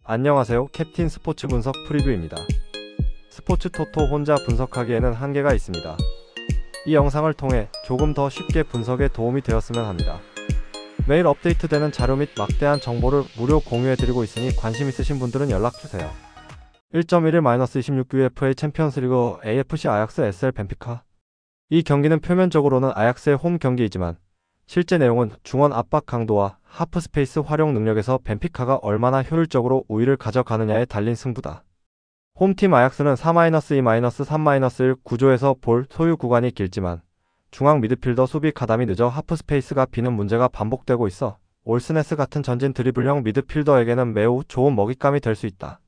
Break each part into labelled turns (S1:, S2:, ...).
S1: 안녕하세요. 캡틴 스포츠 분석 프리뷰입니다. 스포츠 토토 혼자 분석하기에는 한계가 있습니다. 이 영상을 통해 조금 더 쉽게 분석에 도움이 되었으면 합니다. 매일 업데이트되는 자료 및 막대한 정보를 무료 공유해드리고 있으니 관심 있으신 분들은 연락주세요. 1.11-26 UFA 챔피언스리그 AFC 아약스 SL 벤피카. 이 경기는 표면적으로는 아약스의 홈 경기이지만 실제 내용은 중원 압박 강도와 하프 스페이스 활용 능력에서 벤피카가 얼마나 효율적으로 우위를 가져가느냐에 달린 승부다. 홈팀 아약스는 4-2-3-1 구조에서 볼 소유 구간이 길지만 중앙 미드필더 수비 가담이 늦어 하프 스페이스가 비는 문제가 반복되고 있어 올스네스 같은 전진 드리블형 미드필더에게는 매우 좋은 먹잇감이 될 수 있다.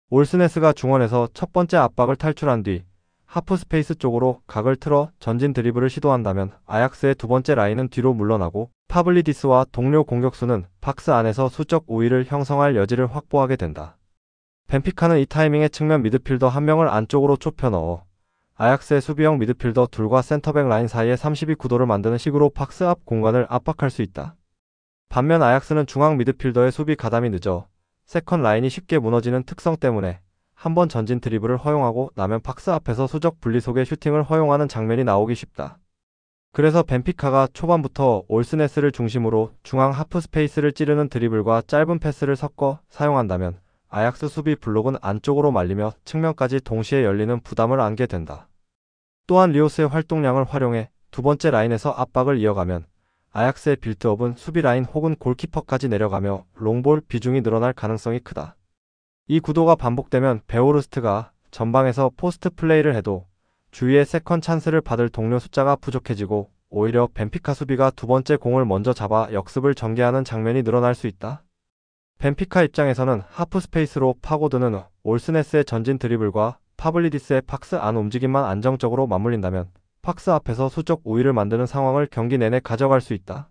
S1: 올스네스가 중원에서 첫 번째 압박을 탈출한 뒤 하프 스페이스 쪽으로 각을 틀어 전진 드리블을 시도한다면 아약스의 두 번째 라인은 뒤로 물러나고 파블리디스와 동료 공격수는 박스 안에서 수적 우위를 형성할 여지를 확보하게 된다. 벤피카는 이 타이밍에 측면 미드필더 한 명을 안쪽으로 좁혀 넣어 아약스의 수비형 미드필더 둘과 센터백 라인 사이에 32구도를 만드는 식으로 박스 앞 공간을 압박할 수 있다. 반면 아약스는 중앙 미드필더의 수비 가담이 늦어 세컨 라인이 쉽게 무너지는 특성 때문에 한번 전진 드리블을 허용하고 나면 박스 앞에서 수적 분리 속의 슈팅을 허용하는 장면이 나오기 쉽다. 그래서 벤피카가 초반부터 올스네스를 중심으로 중앙 하프 스페이스를 찌르는 드리블과 짧은 패스를 섞어 사용한다면 아약스 수비 블록은 안쪽으로 말리며 측면까지 동시에 열리는 부담을 안게 된다. 또한 리오스의 활동량을 활용해 두 번째 라인에서 압박을 이어가면 아약스의 빌드업은 수비 라인 혹은 골키퍼까지 내려가며 롱볼 비중이 늘어날 가능성이 크다. 이 구도가 반복되면 베오르스트가 전방에서 포스트 플레이를 해도 주위에 세컨 찬스를 받을 동료 숫자가 부족해지고 오히려 벤피카 수비가 두 번째 공을 먼저 잡아 역습을 전개하는 장면이 늘어날 수 있다. 벤피카 입장에서는 하프 스페이스로 파고드는 올스네스의 전진 드리블과 파블리디스의 박스 안 움직임만 안정적으로 맞물린다면 박스 앞에서 수적 우위를 만드는 상황을 경기 내내 가져갈 수 있다.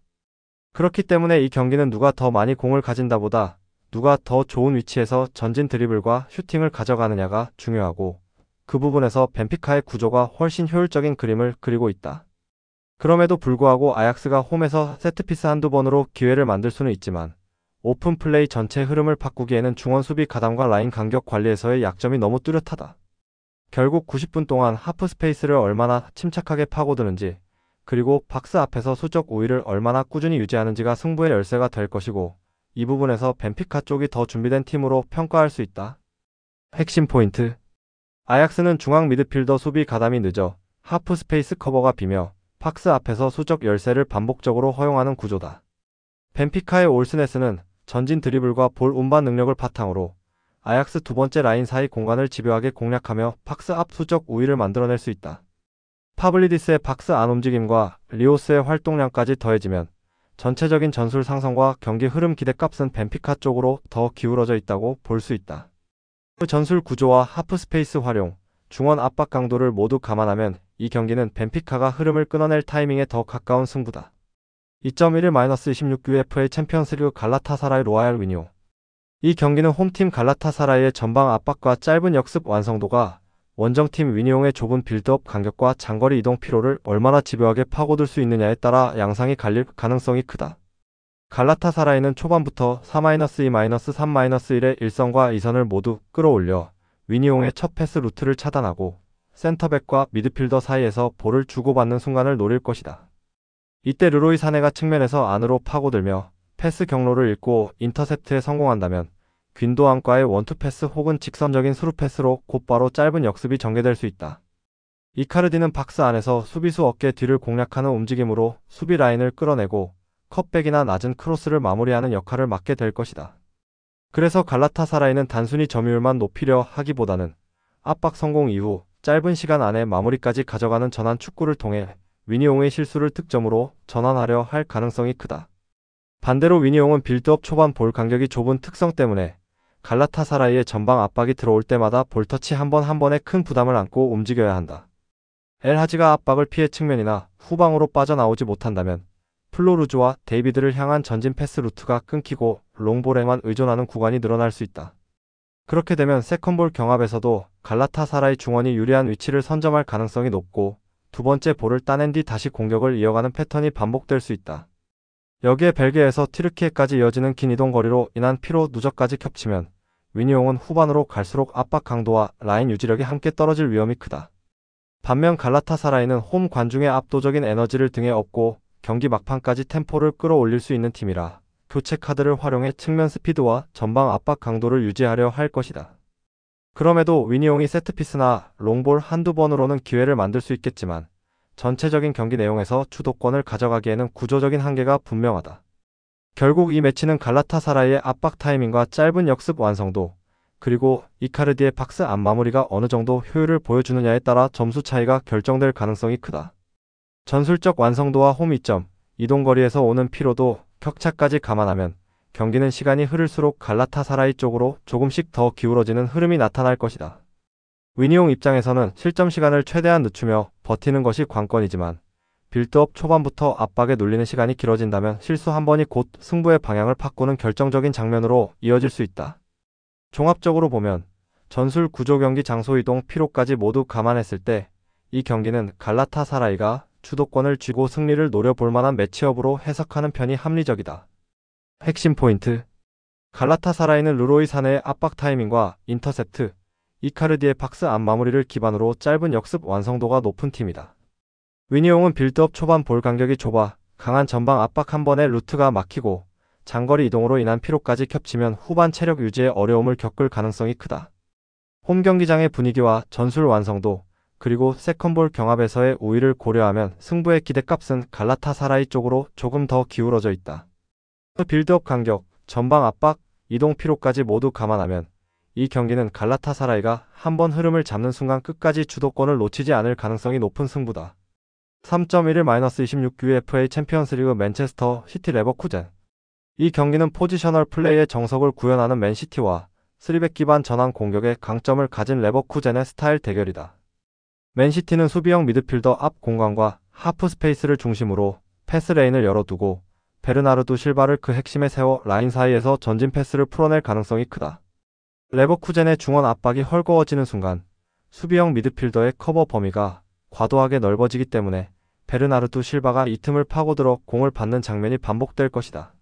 S1: 그렇기 때문에 이 경기는 누가 더 많이 공을 가진다보다 누가 더 좋은 위치에서 전진 드리블과 슈팅을 가져가느냐가 중요하고 그 부분에서 벤피카의 구조가 훨씬 효율적인 그림을 그리고 있다. 그럼에도 불구하고 아약스가 홈에서 세트피스 한두 번으로 기회를 만들 수는 있지만 오픈 플레이 전체 흐름을 바꾸기에는 중원 수비 가담과 라인 간격 관리에서의 약점이 너무 뚜렷하다. 결국 90분 동안 하프 스페이스를 얼마나 침착하게 파고드는지 그리고 박스 앞에서 수적 우위를 얼마나 꾸준히 유지하는지가 승부의 열쇠가 될 것이고 이 부분에서 벤피카 쪽이 더 준비된 팀으로 평가할 수 있다. 핵심 포인트. 아약스는 중앙 미드필더 수비 가담이 늦어 하프 스페이스 커버가 비며 박스 앞에서 수적 열세를 반복적으로 허용하는 구조다. 벤피카의 올스네스는 전진 드리블과 볼 운반 능력을 바탕으로 아약스 두 번째 라인 사이 공간을 집요하게 공략하며 박스 앞 수적 우위를 만들어낼 수 있다. 파블리디스의 박스 안 움직임과 리오스의 활동량까지 더해지면 전체적인 전술 상성과 경기 흐름 기대값은 벤피카 쪽으로 더 기울어져 있다고 볼 수 있다. 그 전술 구조와 하프 스페이스 활용, 중원 압박 강도를 모두 감안하면 이 경기는 벤피카가 흐름을 끊어낼 타이밍에 더 가까운 승부다. 2.11-26 UFA 챔피언스리그 갈라타사라이 로아얄 위니옹. 이 경기는 홈팀 갈라타사라이의 전방 압박과 짧은 역습 완성도가 원정팀 위니옹의 좁은 빌드업 간격과 장거리 이동 피로를 얼마나 집요하게 파고들 수 있느냐에 따라 양상이 갈릴 가능성이 크다. 갈라타사라이는 초반부터 4-2-3-1의 일선과 2선을 모두 끌어올려 위니옹의 첫 패스 루트를 차단하고 센터백과 미드필더 사이에서 볼을 주고받는 순간을 노릴 것이다. 이때 르로이 사네가 측면에서 안으로 파고들며 패스 경로를 읽고 인터셉트에 성공한다면 균도안과의 원투 패스 혹은 직선적인 스루 패스로 곧바로 짧은 역습이 전개될 수 있다. 이카르디는 박스 안에서 수비수 어깨 뒤를 공략하는 움직임으로 수비 라인을 끌어내고 컷백이나 낮은 크로스를 마무리하는 역할을 맡게 될 것이다. 그래서 갈라타사라이는 단순히 점유율만 높이려 하기보다는 압박 성공 이후 짧은 시간 안에 마무리까지 가져가는 전환 축구를 통해 위니옹의 실수를 득점으로 전환하려 할 가능성이 크다. 반대로 위니옹은 빌드업 초반 볼 간격이 좁은 특성 때문에 갈라타사라이의 전방 압박이 들어올 때마다 볼터치 한 번 한 번에 큰 부담을 안고 움직여야 한다. 엘하지가 압박을 피해 측면이나 후방으로 빠져나오지 못한다면 플로르주와 데이비드를 향한 전진 패스 루트가 끊기고 롱볼에만 의존하는 구간이 늘어날 수 있다. 그렇게 되면 세컨볼 경합에서도 갈라타사라이 중원이 유리한 위치를 선점할 가능성이 높고 두 번째 볼을 따낸 뒤 다시 공격을 이어가는 패턴이 반복될 수 있다. 여기에 벨기에에서 튀르키예까지 이어지는 긴 이동 거리로 인한 피로 누적까지 겹치면 위니옹은 후반으로 갈수록 압박 강도와 라인 유지력이 함께 떨어질 위험이 크다. 반면 갈라타사라이는 홈 관중의 압도적인 에너지를 등에 업고 경기 막판까지 템포를 끌어올릴 수 있는 팀이라 교체 카드를 활용해 측면 스피드와 전방 압박 강도를 유지하려 할 것이다. 그럼에도 위니옹이 세트피스나 롱볼 한두 번으로는 기회를 만들 수 있겠지만 전체적인 경기 내용에서 주도권을 가져가기에는 구조적인 한계가 분명하다. 결국 이 매치는 갈라타사라이의 압박 타이밍과 짧은 역습 완성도, 그리고 이카르디의 박스 안 마무리가 어느 정도 효율을 보여주느냐에 따라 점수 차이가 결정될 가능성이 크다. 전술적 완성도와 홈 이점, 이동거리에서 오는 피로도, 격차까지 감안하면 경기는 시간이 흐를수록 갈라타사라이 쪽으로 조금씩 더 기울어지는 흐름이 나타날 것이다. 위니옹 입장에서는 실점 시간을 최대한 늦추며 버티는 것이 관건이지만 빌드업 초반부터 압박에 눌리는 시간이 길어진다면 실수 한 번이 곧 승부의 방향을 바꾸는 결정적인 장면으로 이어질 수 있다. 종합적으로 보면 전술 구조 경기 장소 이동 피로까지 모두 감안했을 때 이 경기는 갈라타사라이가 주도권을 쥐고 승리를 노려볼 만한 매치업으로 해석하는 편이 합리적이다. 핵심 포인트. 갈라타사라이는 르로이 사네의 압박 타이밍과 인터셉트, 이카르디의 박스 안 마무리를 기반으로 짧은 역습 완성도가 높은 팀이다. 위니옹은 빌드업 초반 볼 간격이 좁아 강한 전방 압박 한 번에 루트가 막히고 장거리 이동으로 인한 피로까지 겹치면 후반 체력 유지에 어려움을 겪을 가능성이 크다. 홈 경기장의 분위기와 전술 완성도, 그리고 세컨볼 경합에서의 우위를 고려하면 승부의 기대값은 갈라타사라이 쪽으로 조금 더 기울어져 있다. 빌드업 간격, 전방 압박, 이동 피로까지 모두 감안하면 이 경기는 갈라타사라이가 한번 흐름을 잡는 순간 끝까지 주도권을 놓치지 않을 가능성이 높은 승부다. 3.11-26 UEFA 챔피언스리그 맨체스터 시티 레버쿠젠. 이 경기는 포지셔널 플레이의 정석을 구현하는 맨시티와 3백 기반 전환 공격의 강점을 가진 레버쿠젠의 스타일 대결이다. 맨시티는 수비형 미드필더 앞 공간과 하프 스페이스를 중심으로 패스 레인을 열어두고 베르나르두 실바를 그 핵심에 세워 라인 사이에서 전진 패스를 풀어낼 가능성이 크다. 레버쿠젠의 중원 압박이 헐거워지는 순간 수비형 미드필더의 커버 범위가 과도하게 넓어지기 때문에 베르나르두 실바가 이 틈을 파고들어 공을 받는 장면이 반복될 것이다.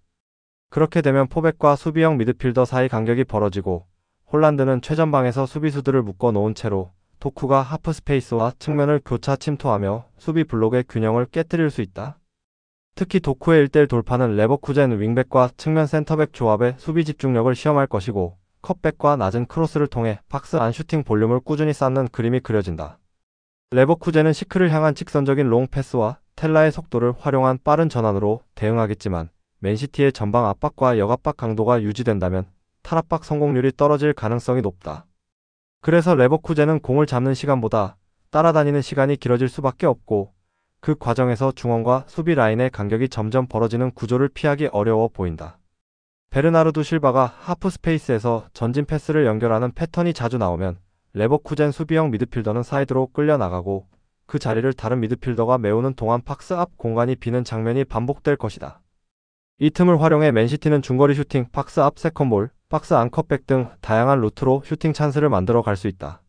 S1: 그렇게 되면 포백과 수비형 미드필더 사이 간격이 벌어지고 홀란드는 최전방에서 수비수들을 묶어 놓은 채로 도쿠가 하프 스페이스와 측면을 교차 침투하며 수비 블록의 균형을 깨뜨릴 수 있다. 특히 도쿠의 1대1 돌파는 레버쿠젠 윙백과 측면 센터백 조합의 수비 집중력을 시험할 것이고 컷백과 낮은 크로스를 통해 박스 안 슈팅 볼륨을 꾸준히 쌓는 그림이 그려진다. 레버쿠젠은 시크를 향한 직선적인 롱 패스와 텔라의 속도를 활용한 빠른 전환으로 대응하겠지만 맨시티의 전방 압박과 역압박 강도가 유지된다면 탈압박 성공률이 떨어질 가능성이 높다. 그래서 레버쿠젠은 공을 잡는 시간보다 따라다니는 시간이 길어질 수밖에 없고 그 과정에서 중원과 수비 라인의 간격이 점점 벌어지는 구조를 피하기 어려워 보인다. 베르나르두 실바가 하프 스페이스에서 전진 패스를 연결하는 패턴이 자주 나오면 레버쿠젠 수비형 미드필더는 사이드로 끌려나가고 그 자리를 다른 미드필더가 메우는 동안 박스 앞 공간이 비는 장면이 반복될 것이다. 이 틈을 활용해 맨시티는 중거리 슈팅, 박스 앞 세컨볼, 박스 안 컷백 등 다양한 루트로 슈팅 찬스를 만들어 갈 수 있다.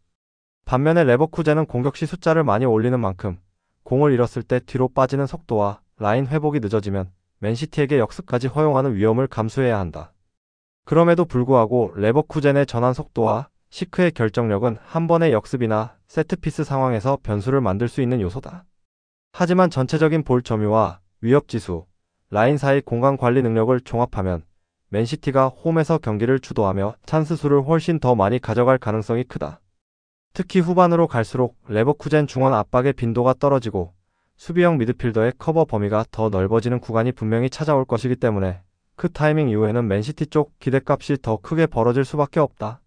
S1: 반면에 레버쿠젠은 공격 시 숫자를 많이 올리는 만큼 공을 잃었을 때 뒤로 빠지는 속도와 라인 회복이 늦어지면 맨시티에게 역습까지 허용하는 위험을 감수해야 한다. 그럼에도 불구하고 레버쿠젠의 전환 속도와 시크의 결정력은 한 번의 역습이나 세트피스 상황에서 변수를 만들 수 있는 요소다. 하지만 전체적인 볼 점유와 위협지수, 라인 사이 공간 관리 능력을 종합하면 맨시티가 홈에서 경기를 주도하며 찬스 수를 훨씬 더 많이 가져갈 가능성이 크다. 특히 후반으로 갈수록 레버쿠젠 중원 압박의 빈도가 떨어지고 수비형 미드필더의 커버 범위가 더 넓어지는 구간이 분명히 찾아올 것이기 때문에 그 타이밍 이후에는 맨시티 쪽 기대값이 더 크게 벌어질 수밖에 없다.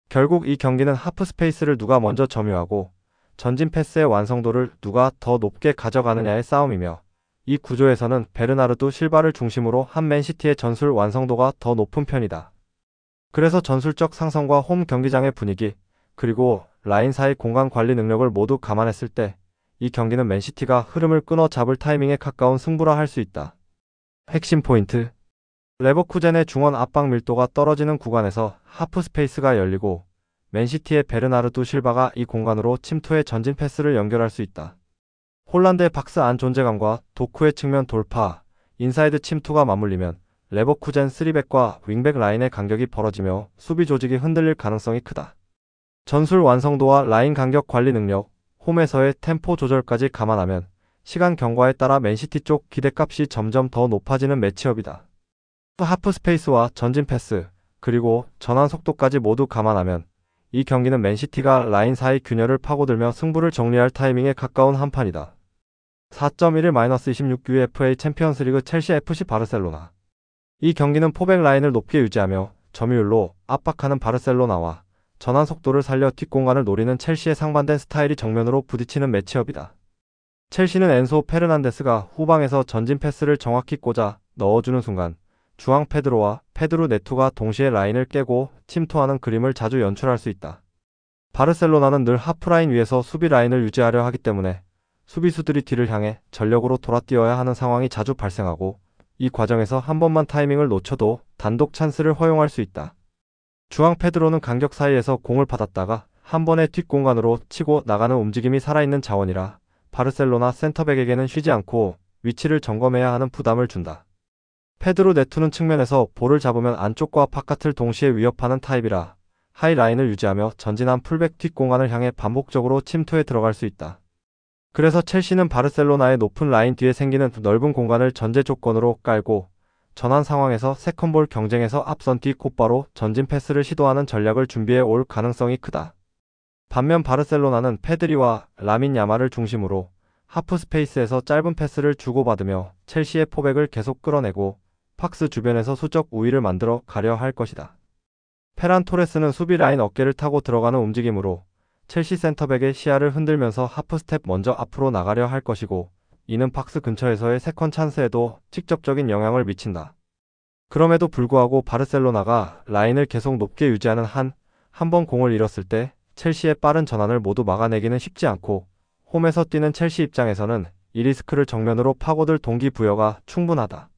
S1: 결국 이 경기는 하프 스페이스를 누가 먼저 점유하고 전진 패스의 완성도를 누가 더 높게 가져가느냐의 싸움이며 이 구조에서는 베르나르두 실바를 중심으로 한 맨시티의 전술 완성도가 더 높은 편이다. 그래서 전술적 상성과 홈 경기장의 분위기, 그리고 라인 사이 공간 관리 능력을 모두 감안했을 때 이 경기는 맨시티가 흐름을 끊어 잡을 타이밍에 가까운 승부라 할 수 있다. 핵심 포인트. 레버쿠젠의 중원 압박 밀도가 떨어지는 구간에서 하프 스페이스가 열리고 맨시티의 베르나르두 실바가 이 공간으로 침투해 전진 패스를 연결할 수 있다. 홀란드의 박스 안 존재감과 도쿠의 측면 돌파, 인사이드 침투가 맞물리면 레버쿠젠 3백과 윙백 라인의 간격이 벌어지며 수비 조직이 흔들릴 가능성이 크다. 전술 완성도와 라인 간격 관리 능력, 홈에서의 템포 조절까지 감안하면 시간 경과에 따라 맨시티 쪽 기대값이 점점 더 높아지는 매치업이다. 하프 스페이스와 전진 패스, 그리고 전환 속도까지 모두 감안하면 이 경기는 맨시티가 라인 사이 균열을 파고들며 승부를 정리할 타이밍에 가까운 한판이다. 4.11-26 UEFA 챔피언스리그 첼시 FC 바르셀로나. 이 경기는 포백 라인을 높게 유지하며 점유율로 압박하는 바르셀로나와 전환 속도를 살려 뒷공간을 노리는 첼시의 상반된 스타일이 정면으로 부딪히는 매치업이다. 첼시는 엔소 페르난데스가 후방에서 전진 패스를 정확히 꽂아 넣어주는 순간 주앙 페드로와 페드루 네투가 동시에 라인을 깨고 침투하는 그림을 자주 연출할 수 있다. 바르셀로나는 늘 하프라인 위에서 수비 라인을 유지하려 하기 때문에 수비수들이 뒤를 향해 전력으로 돌아뛰어야 하는 상황이 자주 발생하고 이 과정에서 한 번만 타이밍을 놓쳐도 단독 찬스를 허용할 수 있다. 주앙 페드로는 간격 사이에서 공을 받았다가 한 번에 뒷공간으로 치고 나가는 움직임이 살아있는 자원이라 바르셀로나 센터백에게는 쉬지 않고 위치를 점검해야 하는 부담을 준다. 페드루 네투는 측면에서 볼을 잡으면 안쪽과 바깥을 동시에 위협하는 타입이라 하이라인을 유지하며 전진한 풀백 뒷공간을 향해 반복적으로 침투해 들어갈 수 있다. 그래서 첼시는 바르셀로나의 높은 라인 뒤에 생기는 넓은 공간을 전제 조건으로 깔고 전환 상황에서 세컨볼 경쟁에서 앞선 뒤 곧바로 전진 패스를 시도하는 전략을 준비해 올 가능성이 크다. 반면 바르셀로나는 페드리와 라민 야말을 중심으로 하프 스페이스에서 짧은 패스를 주고받으며 첼시의 포백을 계속 끌어내고 박스 주변에서 수적 우위를 만들어 가려 할 것이다. 페란 토레스는 수비 라인 어깨를 타고 들어가는 움직임으로 첼시 센터백의 시야를 흔들면서 하프 스텝 먼저 앞으로 나가려 할 것이고 이는 박스 근처에서의 세컨 찬스에도 직접적인 영향을 미친다. 그럼에도 불구하고 바르셀로나가 라인을 계속 높게 유지하는 한 번 공을 잃었을 때 첼시의 빠른 전환을 모두 막아내기는 쉽지 않고 홈에서 뛰는 첼시 입장에서는 이 리스크를 정면으로 파고들 동기부여가 충분하다.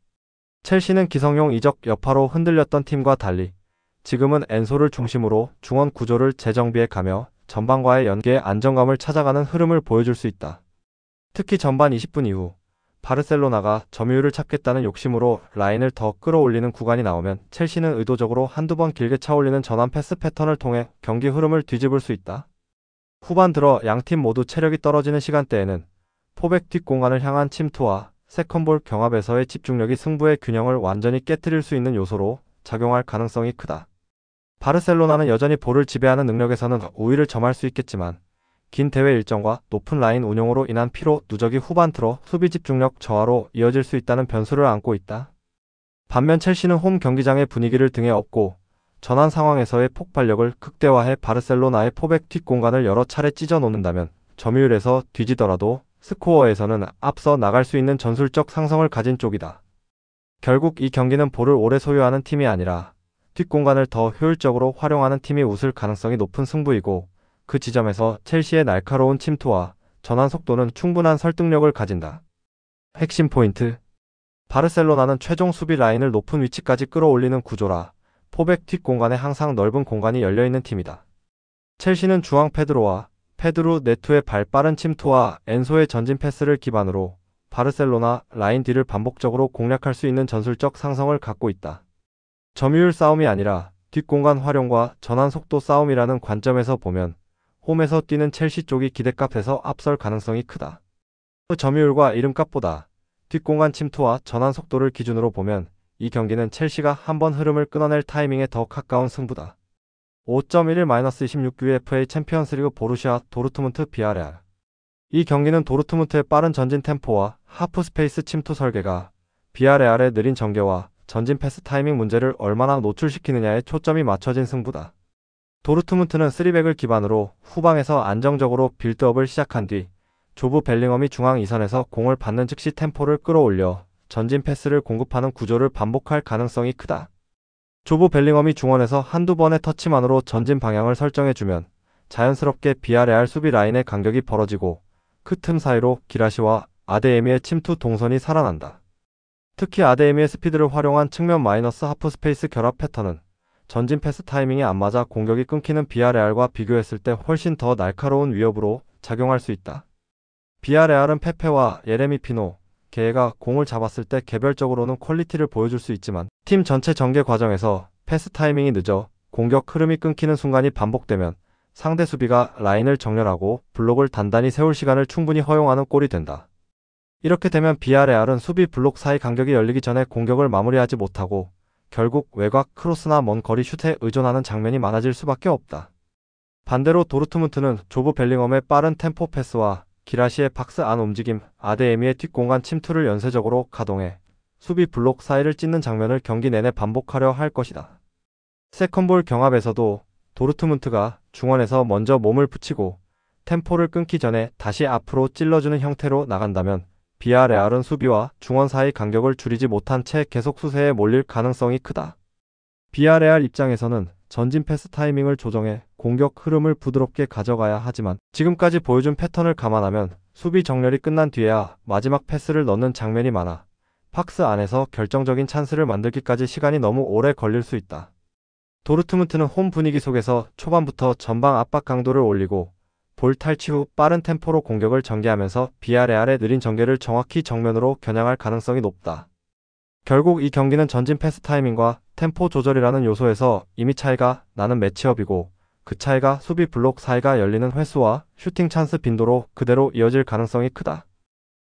S1: 첼시는 기성용 이적 여파로 흔들렸던 팀과 달리 지금은 엔소를 중심으로 중원 구조를 재정비해 가며 전반과의 연계에 안정감을 찾아가는 흐름을 보여줄 수 있다. 특히 전반 20분 이후 바르셀로나가 점유율을 찾겠다는 욕심으로 라인을 더 끌어올리는 구간이 나오면 첼시는 의도적으로 한두 번 길게 차올리는 전환 패스 패턴을 통해 경기 흐름을 뒤집을 수 있다. 후반 들어 양팀 모두 체력이 떨어지는 시간대에는 포백 뒷공간을 향한 침투와 세컨볼 경합에서의 집중력이 승부의 균형을 완전히 깨트릴 수 있는 요소로 작용할 가능성이 크다. 바르셀로나는 여전히 볼을 지배하는 능력에서는 우위를 점할 수 있겠지만 긴 대회 일정과 높은 라인 운용으로 인한 피로 누적이 후반 들어 수비 집중력 저하로 이어질 수 있다는 변수를 안고 있다. 반면 첼시는 홈 경기장의 분위기를 등에 업고 전환 상황에서의 폭발력을 극대화해 바르셀로나의 포백 뒷공간을 여러 차례 찢어 놓는다면 점유율에서 뒤지더라도 스코어에서는 앞서 나갈 수 있는 전술적 상성을 가진 쪽이다. 결국 이 경기는 볼을 오래 소유하는 팀이 아니라 뒷공간을 더 효율적으로 활용하는 팀이 웃을 가능성이 높은 승부이고 그 지점에서 첼시의 날카로운 침투와 전환 속도는 충분한 설득력을 가진다. 핵심 포인트. 바르셀로나는 최종 수비 라인을 높은 위치까지 끌어올리는 구조라 포백 뒷공간에 항상 넓은 공간이 열려있는 팀이다. 첼시는 주앙 페드로와 페드루 네투의 발빠른 침투와 엔소의 전진 패스를 기반으로 바르셀로나 라인 뒤를 반복적으로 공략할 수 있는 전술적 상성을 갖고 있다. 점유율 싸움이 아니라 뒷공간 활용과 전환 속도 싸움이라는 관점에서 보면 홈에서 뛰는 첼시 쪽이 기대값에서 앞설 가능성이 크다. 점유율과 이름값보다 뒷공간 침투와 전환 속도를 기준으로 보면 이 경기는 첼시가 한번 흐름을 끊어낼 타이밍에 더 가까운 승부다. 5.11-26 UEFA 챔피언스리그 보루시아 도르트문트 비아레알. 이 경기는 도르트문트의 빠른 전진 템포와 하프 스페이스 침투 설계가 비아레알의 느린 전개와 전진 패스 타이밍 문제를 얼마나 노출시키느냐에 초점이 맞춰진 승부다. 도르트문트는 3백을 기반으로 후방에서 안정적으로 빌드업을 시작한 뒤 조부 벨링엄이 중앙 이선에서 공을 받는 즉시 템포를 끌어올려 전진 패스를 공급하는 구조를 반복할 가능성이 크다. 조부 벨링엄이 중원에서 한두 번의 터치만으로 전진 방향을 설정해주면 자연스럽게 비아레알 수비 라인의 간격이 벌어지고 그 틈 사이로 기라시와 아데에미의 침투 동선이 살아난다. 특히 아데에미의 스피드를 활용한 측면 마이너스 하프 스페이스 결합 패턴은 전진 패스 타이밍이 안 맞아 공격이 끊기는 비아레알과 비교했을 때 훨씬 더 날카로운 위협으로 작용할 수 있다. 비아레알은 페페와 예레미 피노, 게가 공을 잡았을 때 개별적으로는 퀄리티를 보여줄 수 있지만 팀 전체 전개 과정에서 패스 타이밍이 늦어 공격 흐름이 끊기는 순간이 반복되면 상대 수비가 라인을 정렬하고 블록을 단단히 세울 시간을 충분히 허용하는 꼴이 된다. 이렇게 되면 비아레알은 수비 블록 사이 간격이 열리기 전에 공격을 마무리하지 못하고 결국 외곽 크로스나 먼 거리 슛에 의존하는 장면이 많아질 수밖에 없다. 반대로 도르트문트는 조브 벨링엄의 빠른 템포 패스와 기라시의 박스 안 움직임, 아데에미의 뒷공간 침투를 연쇄적으로 가동해 수비 블록 사이를 찢는 장면을 경기 내내 반복하려 할 것이다. 세컨볼 경합에서도 도르트문트가 중원에서 먼저 몸을 붙이고 템포를 끊기 전에 다시 앞으로 찔러주는 형태로 나간다면 비아레알은 수비와 중원 사이 간격을 줄이지 못한 채 계속 수세에 몰릴 가능성이 크다. 비아레알 입장에서는 전진 패스 타이밍을 조정해 공격 흐름을 부드럽게 가져가야 하지만 지금까지 보여준 패턴을 감안하면 수비 정렬이 끝난 뒤에야 마지막 패스를 넣는 장면이 많아 박스 안에서 결정적인 찬스를 만들기까지 시간이 너무 오래 걸릴 수 있다. 도르트문트는 홈 분위기 속에서 초반부터 전방 압박 강도를 올리고 볼 탈취 후 빠른 템포로 공격을 전개하면서 비아레알의 느린 전개를 정확히 정면으로 겨냥할 가능성이 높다. 결국 이 경기는 전진 패스 타이밍과 템포 조절이라는 요소에서 이미 차이가 나는 매치업이고 그 차이가 수비 블록 사이가 열리는 횟수와 슈팅 찬스 빈도로 그대로 이어질 가능성이 크다.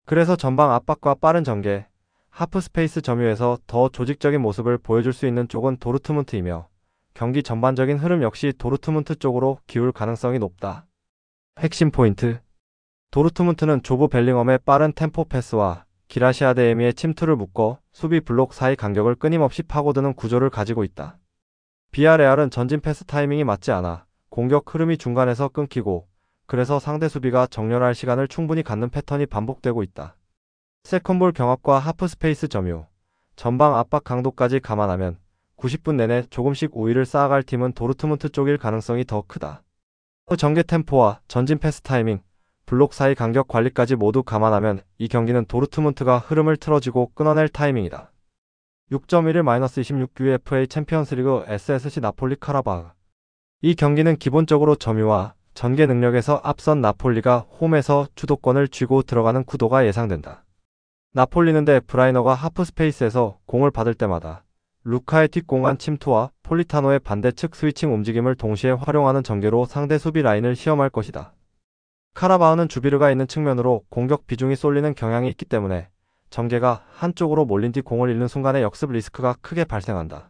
S1: 그래서 전방 압박과 빠른 전개, 하프 스페이스 점유에서 더 조직적인 모습을 보여줄 수 있는 쪽은 도르트문트이며 경기 전반적인 흐름 역시 도르트문트 쪽으로 기울 가능성이 높다. 핵심 포인트. 도르트문트는 조브 벨링엄의 빠른 템포 패스와 기라시 아데에미의 침투를 묶어 수비 블록 사이 간격을 끊임없이 파고드는 구조를 가지고 있다. 비아레알은 전진 패스 타이밍이 맞지 않아 공격 흐름이 중간에서 끊기고 그래서 상대 수비가 정렬할 시간을 충분히 갖는 패턴이 반복되고 있다. 세컨볼 경합과 하프 스페이스 점유, 전방 압박 강도까지 감안하면 90분 내내 조금씩 우위를 쌓아갈 팀은 도르트문트 쪽일 가능성이 더 크다. 전개 템포와 전진 패스 타이밍, 블록 사이 간격 관리까지 모두 감안하면 이 경기는 도르트문트가 흐름을 틀어쥐고 끊어낼 타이밍이다. 6.11-26 UEFA 챔피언스리그 SSC 나폴리 카라바흐. 이 경기는 기본적으로 점유와 전개 능력에서 앞선 나폴리가 홈에서 주도권을 쥐고 들어가는 구도가 예상된다. 나폴리는 데 브라이너가 하프 스페이스에서 공을 받을 때마다 루카의 뒷공간 침투와 폴리타노의 반대측 스위칭 움직임을 동시에 활용하는 전개로 상대 수비 라인을 시험할 것이다. 카라바흐는 주비르가 있는 측면으로 공격 비중이 쏠리는 경향이 있기 때문에 전개가 한쪽으로 몰린 뒤 공을 잃는 순간에 역습 리스크가 크게 발생한다.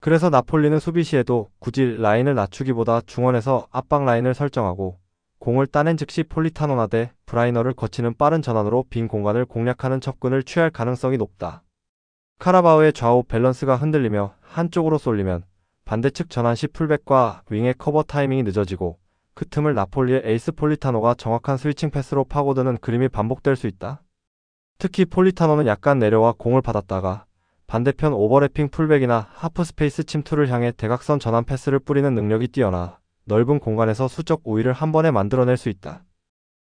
S1: 그래서 나폴리는 수비 시에도 굳이 라인을 낮추기보다 중원에서 압박 라인을 설정하고 공을 따낸 즉시 폴리타노나 대 브라이너를 거치는 빠른 전환으로 빈 공간을 공략하는 접근을 취할 가능성이 높다. 카라바흐의 좌우 밸런스가 흔들리며 한쪽으로 쏠리면 반대측 전환 시 풀백과 윙의 커버 타이밍이 늦어지고 그 틈을 나폴리의 에이스 폴리타노가 정확한 스위칭 패스로 파고드는 그림이 반복될 수 있다. 특히 폴리타노는 약간 내려와 공을 받았다가 반대편 오버래핑 풀백이나 하프 스페이스 침투를 향해 대각선 전환 패스를 뿌리는 능력이 뛰어나 넓은 공간에서 수적 우위를 한 번에 만들어낼 수 있다.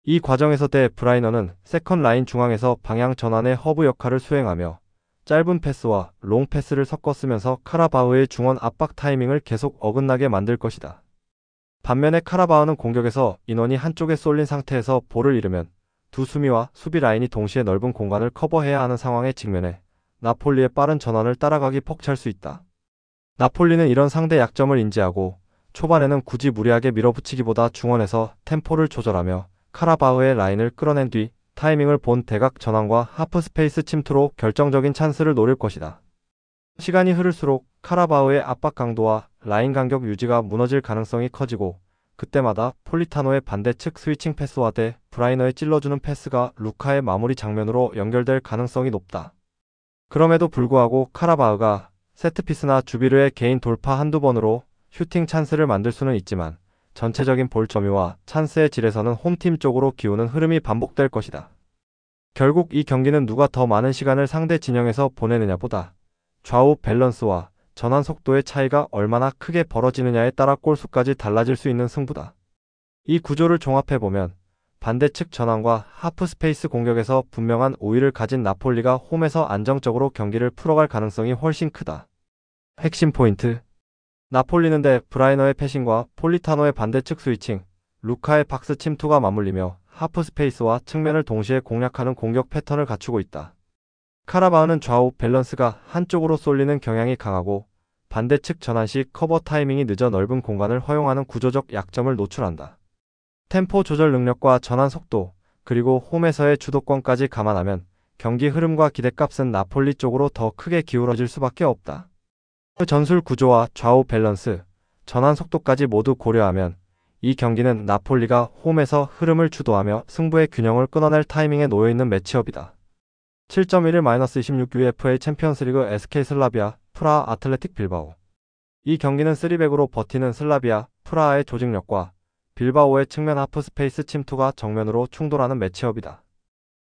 S1: 이 과정에서 대 브라이너는 세컨 라인 중앙에서 방향 전환의 허브 역할을 수행하며 짧은 패스와 롱 패스를 섞어 쓰면서 카라바흐의 중원 압박 타이밍을 계속 어긋나게 만들 것이다. 반면에 카라바흐는 공격에서 인원이 한쪽에 쏠린 상태에서 볼을 잃으면 두 수미와 수비 라인이 동시에 넓은 공간을 커버해야 하는 상황에 직면해 나폴리의 빠른 전환을 따라가기 벅찰 수 있다. 나폴리는 이런 상대 약점을 인지하고 초반에는 굳이 무리하게 밀어붙이기보다 중원에서 템포를 조절하며 카라바흐의 라인을 끌어낸 뒤 타이밍을 본 대각 전환과 하프 스페이스 침투로 결정적인 찬스를 노릴 것이다. 시간이 흐를수록 카라바흐의 압박 강도와 라인 간격 유지가 무너질 가능성이 커지고 그때마다 폴리타노의 반대측 스위칭 패스와 대 브라이너의 찔러주는 패스가 루카의 마무리 장면으로 연결될 가능성이 높다. 그럼에도 불구하고 카라바흐가 세트피스나 주비르의 개인 돌파 한두 번으로 슈팅 찬스를 만들 수는 있지만 전체적인 볼 점유와 찬스의 질에서는 홈팀 쪽으로 기우는 흐름이 반복될 것이다. 결국 이 경기는 누가 더 많은 시간을 상대 진영에서 보내느냐 보다 좌우 밸런스와 전환 속도의 차이가 얼마나 크게 벌어지느냐에 따라 골수까지 달라질 수 있는 승부다. 이 구조를 종합해보면 반대측 전환과 하프 스페이스 공격에서 분명한 우위를 가진 나폴리가 홈에서 안정적으로 경기를 풀어갈 가능성이 훨씬 크다. 핵심 포인트. 나폴리는 대 브라이너의 패싱과 폴리타노의 반대측 스위칭, 루카의 박스 침투가 맞물리며 하프 스페이스와 측면을 동시에 공략하는 공격 패턴을 갖추고 있다. 카라바흐는 좌우 밸런스가 한쪽으로 쏠리는 경향이 강하고 반대측 전환 시 커버 타이밍이 늦어 넓은 공간을 허용하는 구조적 약점을 노출한다. 템포 조절 능력과 전환 속도, 그리고 홈에서의 주도권까지 감안하면 경기 흐름과 기대값은 나폴리 쪽으로 더 크게 기울어질 수밖에 없다. 전술 구조와 좌우 밸런스, 전환 속도까지 모두 고려하면 이 경기는 나폴리가 홈에서 흐름을 주도하며 승부의 균형을 끊어낼 타이밍에 놓여있는 매치업이다. 7.11-26 UEFA 챔피언스리그 SK 슬라비아, 프라하 아틀레틱 빌바오. 이 경기는 3백으로 버티는 슬라비아, 프라하의 조직력과 빌바오의 측면 하프 스페이스 침투가 정면으로 충돌하는 매치업이다.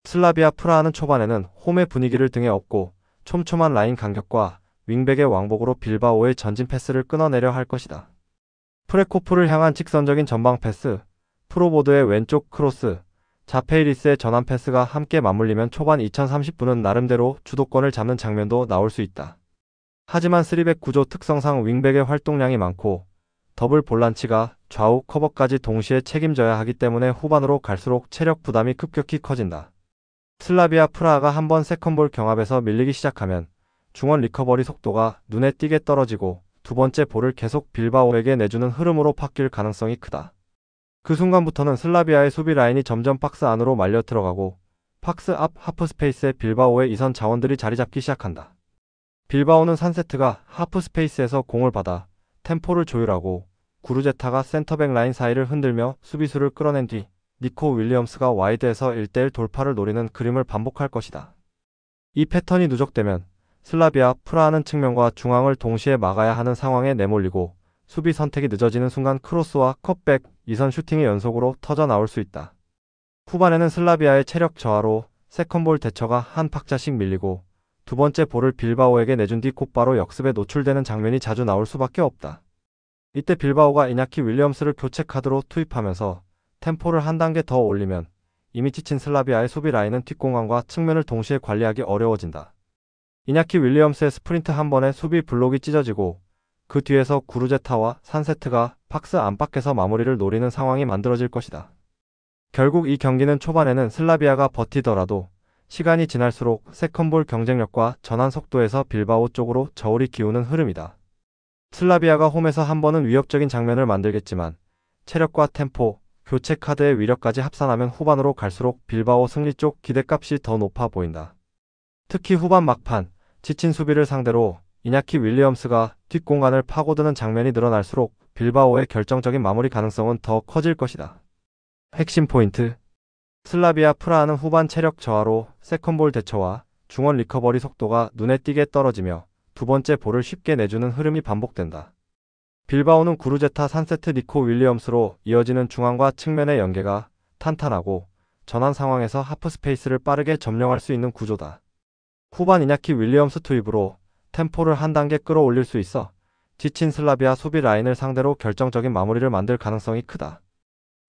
S1: 슬라비아 프라하는 초반에는 홈의 분위기를 등에 업고 촘촘한 라인 간격과 윙백의 왕복으로 빌바오의 전진 패스를 끊어내려 할 것이다. 프레코프를 향한 직선적인 전방 패스, 프로보드의 왼쪽 크로스, 자페이리스의 전환 패스가 함께 맞물리면 초반 2030분은 나름대로 주도권을 잡는 장면도 나올 수 있다. 하지만 3백 구조 특성상 윙백의 활동량이 많고 더블 볼란치가 좌우 커버까지 동시에 책임져야 하기 때문에 후반으로 갈수록 체력 부담이 급격히 커진다. 슬라비아 프라하가 한번 세컨볼 경합에서 밀리기 시작하면 중원 리커버리 속도가 눈에 띄게 떨어지고 두 번째 볼을 계속 빌바오에게 내주는 흐름으로 바뀔 가능성이 크다. 그 순간부터는 슬라비아의 수비 라인이 점점 박스 안으로 말려 들어가고 박스 앞 하프 스페이스에 빌바오의 이선 자원들이 자리 잡기 시작한다. 빌바오는 3세트가 하프 스페이스에서 공을 받아 템포를 조율하고 구르제타가 센터백 라인 사이를 흔들며 수비수를 끌어낸 뒤 니코 윌리엄스가 와이드에서 1대1 돌파를 노리는 그림을 반복할 것이다. 이 패턴이 누적되면 슬라비아 프라하는 측면과 중앙을 동시에 막아야 하는 상황에 내몰리고 수비 선택이 늦어지는 순간 크로스와 컷백, 이선 슈팅이 연속으로 터져 나올 수 있다. 후반에는 슬라비아의 체력 저하로 세컨볼 대처가 한 박자씩 밀리고 두 번째 볼을 빌바오에게 내준 뒤 곧바로 역습에 노출되는 장면이 자주 나올 수밖에 없다. 이때 빌바오가 이냐키 윌리엄스를 교체 카드로 투입하면서 템포를 한 단계 더 올리면 이미 지친 슬라비아의 수비 라인은 뒷공간과 측면을 동시에 관리하기 어려워진다. 이냐키 윌리엄스의 스프린트 한 번에 수비 블록이 찢어지고 그 뒤에서 구르제타와 산세트가 박스 안팎에서 마무리를 노리는 상황이 만들어질 것이다. 결국 이 경기는 초반에는 슬라비아가 버티더라도 시간이 지날수록 세컨볼 경쟁력과 전환 속도에서 빌바오 쪽으로 저울이 기우는 흐름이다. 슬라비아가 홈에서 한 번은 위협적인 장면을 만들겠지만 체력과 템포, 교체 카드의 위력까지 합산하면 후반으로 갈수록 빌바오 승리 쪽 기대값이 더 높아 보인다. 특히 후반 막판, 지친 수비를 상대로 이냐키 윌리엄스가 뒷공간을 파고드는 장면이 늘어날수록 빌바오의 결정적인 마무리 가능성은 더 커질 것이다. 핵심 포인트. 슬라비아 프라하는 후반 체력 저하로 세컨볼 대처와 중원 리커버리 속도가 눈에 띄게 떨어지며 두 번째 볼을 쉽게 내주는 흐름이 반복된다. 빌바오는 구르제타 3세트 니코 윌리엄스로 이어지는 중앙과 측면의 연계가 탄탄하고 전환 상황에서 하프 스페이스를 빠르게 점령할 수 있는 구조다. 후반 이냐키 윌리엄스 투입으로 템포를 한 단계 끌어올릴 수 있어 지친 슬라비아 수비 라인을 상대로 결정적인 마무리를 만들 가능성이 크다.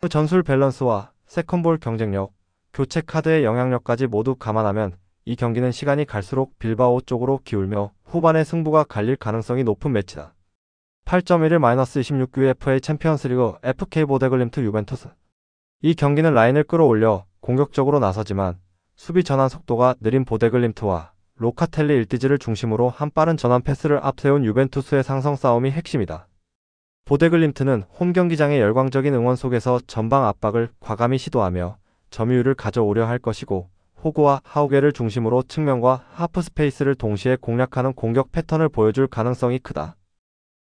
S1: 전술 밸런스와 세컨볼 경쟁력, 교체 카드의 영향력까지 모두 감안하면 이 경기는 시간이 갈수록 빌바오 쪽으로 기울며 후반의 승부가 갈릴 가능성이 높은 매치다. 8.11-26 UEFA 챔피언스리그 FK 보데글림트 유벤투스. 이 경기는 라인을 끌어올려 공격적으로 나서지만 수비 전환 속도가 느린 보데글림트와 로카텔리 일티즈를 중심으로 한 빠른 전환 패스를 앞세운 유벤투스의 상성 싸움이 핵심이다. 보데글림트는 홈 경기장의 열광적인 응원 속에서 전방 압박을 과감히 시도하며 점유율을 가져오려 할 것이고 호그와 하우게를 중심으로 측면과 하프 스페이스를 동시에 공략하는 공격 패턴을 보여줄 가능성이 크다.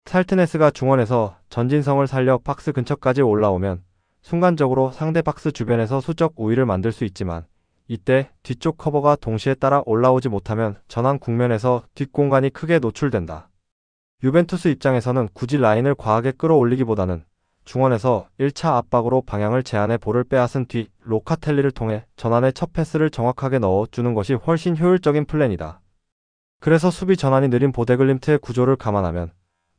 S1: 살트네스가 중원에서 전진성을 살려 박스 근처까지 올라오면 순간적으로 상대 박스 주변에서 수적 우위를 만들 수 있지만 이때 뒤쪽 커버가 동시에 따라 올라오지 못하면 전환 국면에서 뒷공간이 크게 노출된다. 유벤투스 입장에서는 굳이 라인을 과하게 끌어올리기보다는 중원에서 1차 압박으로 방향을 제한해 볼을 빼앗은 뒤 로카텔리를 통해 전환의 첫 패스를 정확하게 넣어주는 것이 훨씬 효율적인 플랜이다. 그래서 수비 전환이 느린 보데글림트의 구조를 감안하면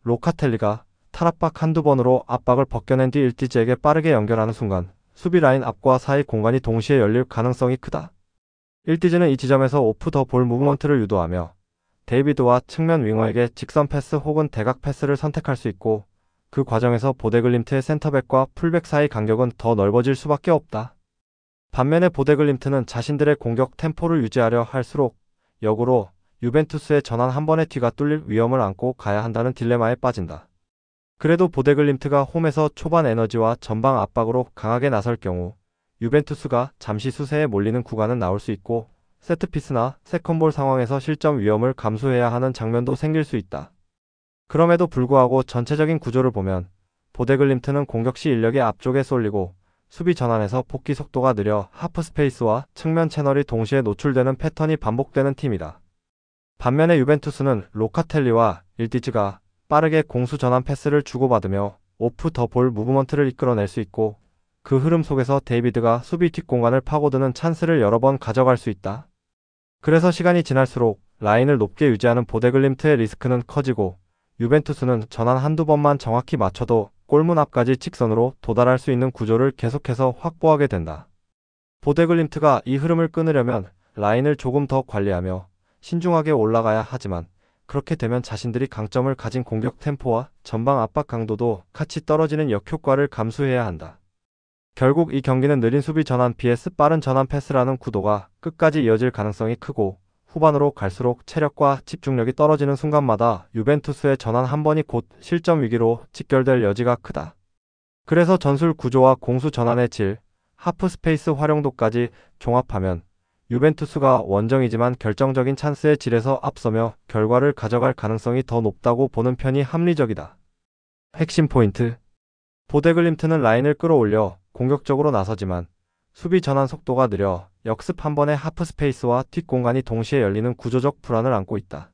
S1: 로카텔리가 탈압박 한두 번으로 압박을 벗겨낸 뒤 일티즈에게 빠르게 연결하는 순간 수비 라인 앞과 사이 공간이 동시에 열릴 가능성이 크다. 일티즈는 이 지점에서 오프 더 볼 무브먼트를 유도하며 데이비드와 측면 윙어에게 직선 패스 혹은 대각 패스를 선택할 수 있고 그 과정에서 보데글림트의 센터백과 풀백 사이 간격은 더 넓어질 수밖에 없다. 반면에 보데글림트는 자신들의 공격 템포를 유지하려 할수록 역으로 유벤투스의 전환 한 번에 뒤가 뚫릴 위험을 안고 가야 한다는 딜레마에 빠진다. 그래도 보데글림트가 홈에서 초반 에너지와 전방 압박으로 강하게 나설 경우 유벤투스가 잠시 수세에 몰리는 구간은 나올 수 있고 세트피스나 세컨볼 상황에서 실점 위험을 감수해야 하는 장면도 생길 수 있다. 그럼에도 불구하고 전체적인 구조를 보면 보데글림트는 공격 시 인력이 앞쪽에 쏠리고 수비 전환에서 복귀 속도가 느려 하프 스페이스와 측면 채널이 동시에 노출되는 패턴이 반복되는 팀이다. 반면에 유벤투스는 로카텔리와 일디즈가 빠르게 공수 전환 패스를 주고받으며 오프 더 볼 무브먼트를 이끌어낼 수 있고 그 흐름 속에서 데이비드가 수비 뒷공간을 파고드는 찬스를 여러 번 가져갈 수 있다. 그래서 시간이 지날수록 라인을 높게 유지하는 보데글림트의 리스크는 커지고 유벤투스는 전환 한두 번만 정확히 맞춰도 골문 앞까지 직선으로 도달할 수 있는 구조를 계속해서 확보하게 된다. 보데글림트가 이 흐름을 끊으려면 라인을 조금 더 관리하며 신중하게 올라가야 하지만 그렇게 되면 자신들이 강점을 가진 공격 템포와 전방 압박 강도도 같이 떨어지는 역효과를 감수해야 한다. 결국 이 경기는 느린 수비 전환 vs 빠른 전환 패스라는 구도가 끝까지 이어질 가능성이 크고 후반으로 갈수록 체력과 집중력이 떨어지는 순간마다 유벤투스의 전환 한 번이 곧 실점 위기로 직결될 여지가 크다. 그래서 전술 구조와 공수 전환의 질, 하프 스페이스 활용도까지 종합하면 유벤투스가 원정이지만 결정적인 찬스의 질에서 앞서며 결과를 가져갈 가능성이 더 높다고 보는 편이 합리적이다. 핵심 포인트. 보데글림트는 라인을 끌어올려 공격적으로 나서지만 수비 전환 속도가 느려 역습 한 번의 하프 스페이스와 뒷공간이 동시에 열리는 구조적 불안을 안고 있다.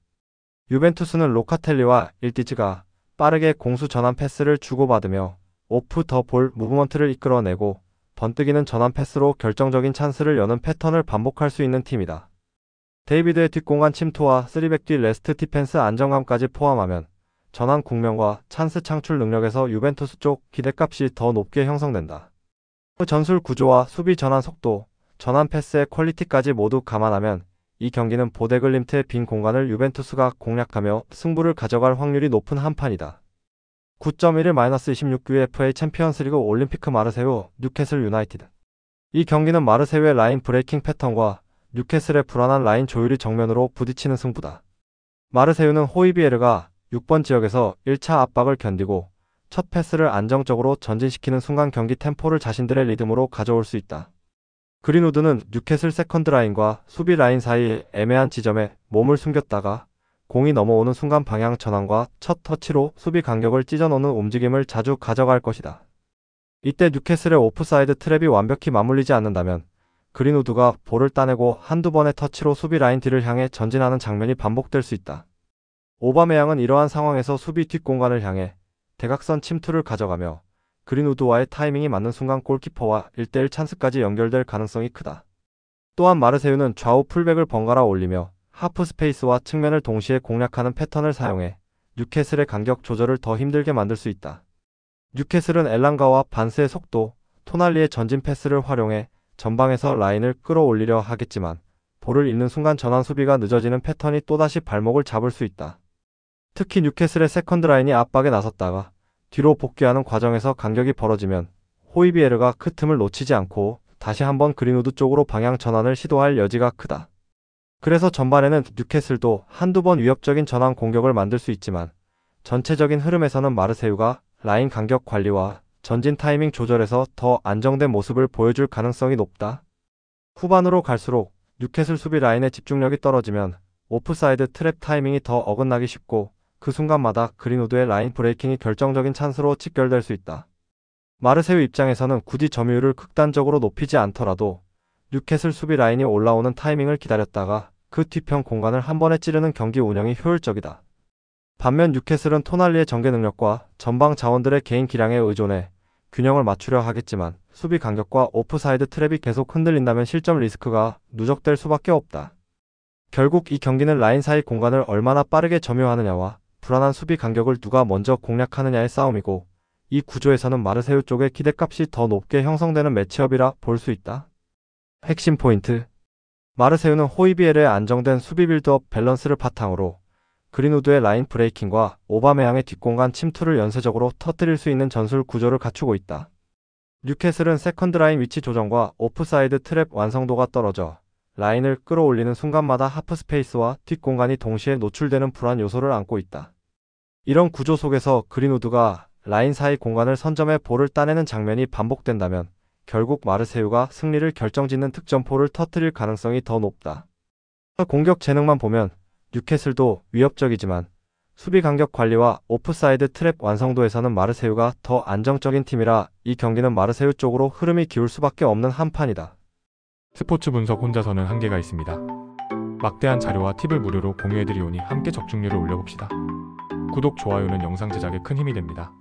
S1: 유벤투스는 로카텔리와 일디즈가 빠르게 공수 전환 패스를 주고받으며 오프 더 볼 무브먼트를 이끌어내고 번뜩이는 전환 패스로 결정적인 찬스를 여는 패턴을 반복할 수 있는 팀이다. 데이비드의 뒷공간 침투와 3백 뒤 레스트 디펜스 안정감까지 포함하면 전환 국면과 찬스 창출 능력에서 유벤투스 쪽 기대값이 더 높게 형성된다. 전술 구조와 수비 전환 속도, 전환 패스의 퀄리티까지 모두 감안하면 이 경기는 보데글림트의 빈 공간을 유벤투스가 공략하며 승부를 가져갈 확률이 높은 한판이다. 9.11-26 UEFA 챔피언스리그 올림피크 마르세유 뉴캐슬 유나이티드. 이 경기는 마르세유의 라인 브레이킹 패턴과 뉴캐슬의 불안한 라인 조율이 정면으로 부딪히는 승부다. 마르세유는 호이비에르가 6번 지역에서 1차 압박을 견디고 첫 패스를 안정적으로 전진시키는 순간 경기 템포를 자신들의 리듬으로 가져올 수 있다. 그린우드는 뉴캐슬 세컨드 라인과 수비 라인 사이 애매한 지점에 몸을 숨겼다가 공이 넘어오는 순간 방향 전환과 첫 터치로 수비 간격을 찢어놓는 움직임을 자주 가져갈 것이다. 이때 뉴캐슬의 오프사이드 트랩이 완벽히 맞물리지 않는다면 그린우드가 볼을 따내고 한두 번의 터치로 수비 라인 뒤를 향해 전진하는 장면이 반복될 수 있다. 오바메양은 이러한 상황에서 수비 뒷공간을 향해 대각선 침투를 가져가며 그린우드와의 타이밍이 맞는 순간 골키퍼와 1대1 찬스까지 연결될 가능성이 크다. 또한 마르세유는 좌우 풀백을 번갈아 올리며 하프 스페이스와 측면을 동시에 공략하는 패턴을 사용해 뉴캐슬의 간격 조절을 더 힘들게 만들 수 있다. 뉴캐슬은 엘랑가와 반스의 속도, 토날리의 전진 패스를 활용해 전방에서 라인을 끌어올리려 하겠지만 볼을 잃는 순간 전환 수비가 늦어지는 패턴이 또다시 발목을 잡을 수 있다. 특히 뉴캐슬의 세컨드 라인이 압박에 나섰다가 뒤로 복귀하는 과정에서 간격이 벌어지면 호이비에르가 그 틈을 놓치지 않고 다시 한번 그린우드 쪽으로 방향 전환을 시도할 여지가 크다. 그래서 전반에는 뉴캐슬도 한두 번 위협적인 전환 공격을 만들 수 있지만 전체적인 흐름에서는 마르세유가 라인 간격 관리와 전진 타이밍 조절에서 더 안정된 모습을 보여줄 가능성이 높다. 후반으로 갈수록 뉴캐슬 수비 라인의 집중력이 떨어지면 오프사이드 트랩 타이밍이 더 어긋나기 쉽고 그 순간마다 그린우드의 라인 브레이킹이 결정적인 찬스로 직결될 수 있다. 마르세유 입장에서는 굳이 점유율을 극단적으로 높이지 않더라도 뉴캐슬 수비 라인이 올라오는 타이밍을 기다렸다가 그 뒤편 공간을 한 번에 찌르는 경기 운영이 효율적이다. 반면 뉴캐슬은 토날리의 전개 능력과 전방 자원들의 개인 기량에 의존해 균형을 맞추려 하겠지만 수비 간격과 오프사이드 트랩이 계속 흔들린다면 실점 리스크가 누적될 수밖에 없다. 결국 이 경기는 라인 사이 공간을 얼마나 빠르게 점유하느냐와 불안한 수비 간격을 누가 먼저 공략하느냐의 싸움이고 이 구조에서는 마르세유 쪽의 기대값이 더 높게 형성되는 매치업이라 볼 수 있다. 핵심 포인트. 마르세유는 호이비에르의 안정된 수비 빌드업 밸런스를 바탕으로 그린우드의 라인 브레이킹과 오바메양의 뒷공간 침투를 연쇄적으로 터뜨릴 수 있는 전술 구조를 갖추고 있다. 뉴캐슬은 세컨드 라인 위치 조정과 오프사이드 트랩 완성도가 떨어져 라인을 끌어올리는 순간마다 하프스페이스와 뒷공간이 동시에 노출되는 불안 요소를 안고 있다. 이런 구조 속에서 그린우드가 라인 사이 공간을 선점해 볼을 따내는 장면이 반복된다면 결국 마르세유가 승리를 결정짓는 득점포를 터뜨릴 가능성이 더 높다. 공격 재능만 보면 뉴캐슬도 위협적이지만 수비 간격 관리와 오프사이드 트랩 완성도에서는 마르세유가 더 안정적인 팀이라 이 경기는 마르세유 쪽으로 흐름이 기울 수밖에 없는 한판이다.
S2: 스포츠 분석 혼자서는 한계가 있습니다. 막대한 자료와 팁을 무료로 공유해드리오니 함께 적중률을 올려봅시다. 구독, 좋아요는 영상 제작에 큰 힘이 됩니다.